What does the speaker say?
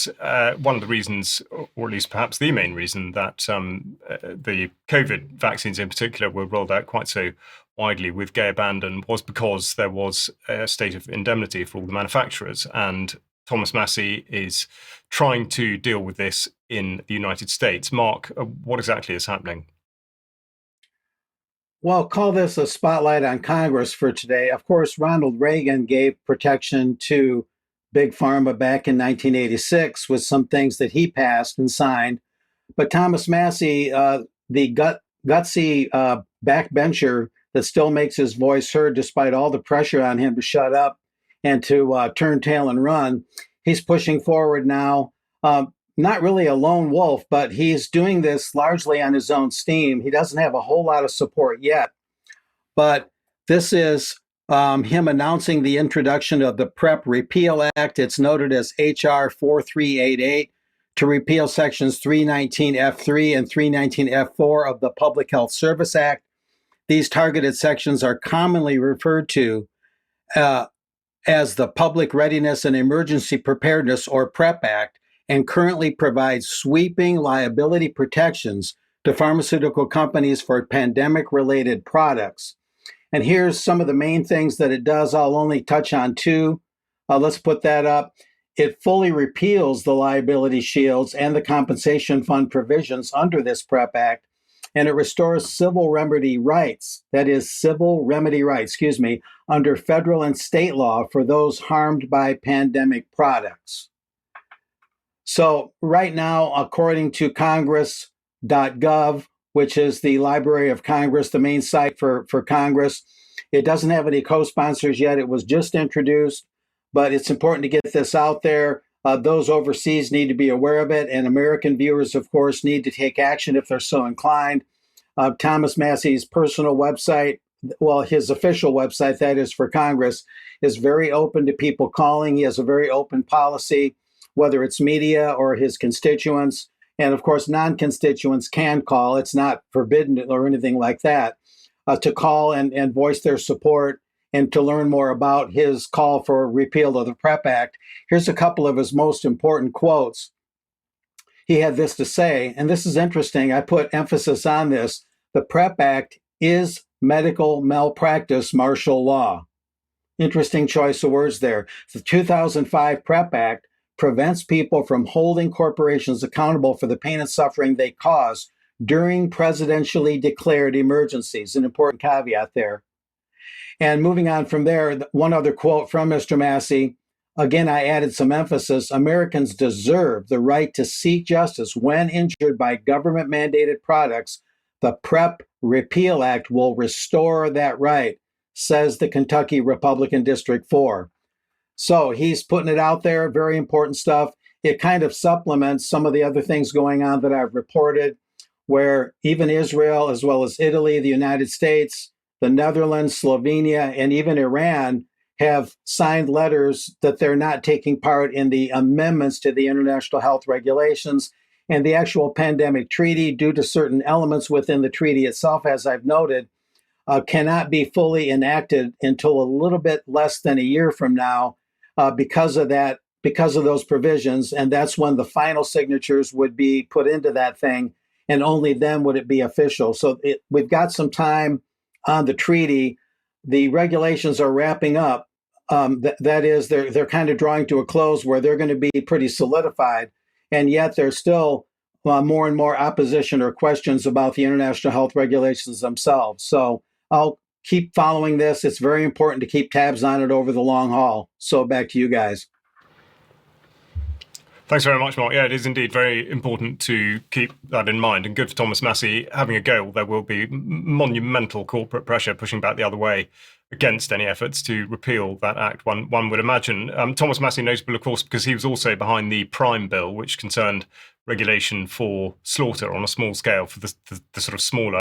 one of the reasons, or at least perhaps the main reason, that the COVID vaccines in particular were rolled out quite so widely with gay abandon was because there was a state of indemnity for all the manufacturers. And Thomas Massie is trying to deal with this in the United States. Mark, what exactly is happening? Well, call this a spotlight on Congress for today. Of course, Ronald Reagan gave protection to Big Pharma back in 1986 with some things that he passed and signed. But Thomas Massie, the gutsy backbencher that still makes his voice heard despite all the pressure on him to shut up and to turn tail and run, he's pushing forward now. Not really a lone wolf, but he's doing this largely on his own steam. He doesn't have a whole lot of support yet. But this is him announcing the introduction of the PrEP Repeal Act. It's noted as H.R. 4388 to repeal sections 319F3 and 319F4 of the Public Health Service Act. These targeted sections are commonly referred to as the Public Readiness and Emergency Preparedness, or PrEP Act, and currently provides sweeping liability protections to pharmaceutical companies for pandemic-related products. And here's some of the main things that it does. I'll only touch on two. Let's put that up. It fully repeals the liability shields and the compensation fund provisions under this PrEP Act, and it restores civil remedy rights, that is civil remedy rights, under federal and state law for those harmed by pandemic products. So right now, according to Congress.gov, which is the Library of Congress, the main site for Congress, it doesn't have any co-sponsors yet. It was just introduced, but it's important to get this out there. Those overseas need to be aware of it, and American viewers, of course, need to take action if they're so inclined. Thomas Massie's personal website, well, his official website, that is for Congress, is very open to people calling. He has a very open policy, whether it's media or his constituents. And of course, non-constituents can call. It's not forbidden or anything like that, to call and voice their support and to learn more about his call for repeal of the PrEP Act. Here's a couple of his most important quotes. He had this to say, and this is interesting. I put emphasis on this. The PrEP Act is medical malpractice martial law. Interesting choice of words there. The 2005 PrEP Act prevents people from holding corporations accountable for the pain and suffering they cause during presidentially declared emergencies. An important caveat there. And moving on from there, one other quote from Mr. Massie. Again, I added some emphasis. Americans deserve the right to seek justice when injured by government-mandated products. The PrEP Repeal Act will restore that right, says the Kentucky Republican District 4. So he's putting it out there, very important stuff. It kind of supplements some of the other things going on that I've reported, where even Israel, as well as Italy, the United States, the Netherlands, Slovenia, and even Iran have signed letters that they're not taking part in the amendments to the international health regulations and the actual pandemic treaty, due to certain elements within the treaty itself, as I've noted, cannot be fully enacted until a little bit less than a year from now. Because of those provisions, and that's when the final signatures would be put into that thing, and only then would it be official. So we've got some time on the treaty. The regulations are wrapping up. That is, they're kind of drawing to a close where they're going to be pretty solidified, and yet there's still more and more opposition or questions about the international health regulations themselves. So I'll keep following this. It's very important to keep tabs on it over the long haul. So back to you guys. Thanks very much, Mark. Yeah, it is indeed very important to keep that in mind, and good for Thomas Massie having a go. There will be monumental corporate pressure pushing back the other way against any efforts to repeal that act, one would imagine. Thomas Massie notable, of course, because he was also behind the Prime Bill, which concerned regulation for slaughter on a small scale for the sort of smaller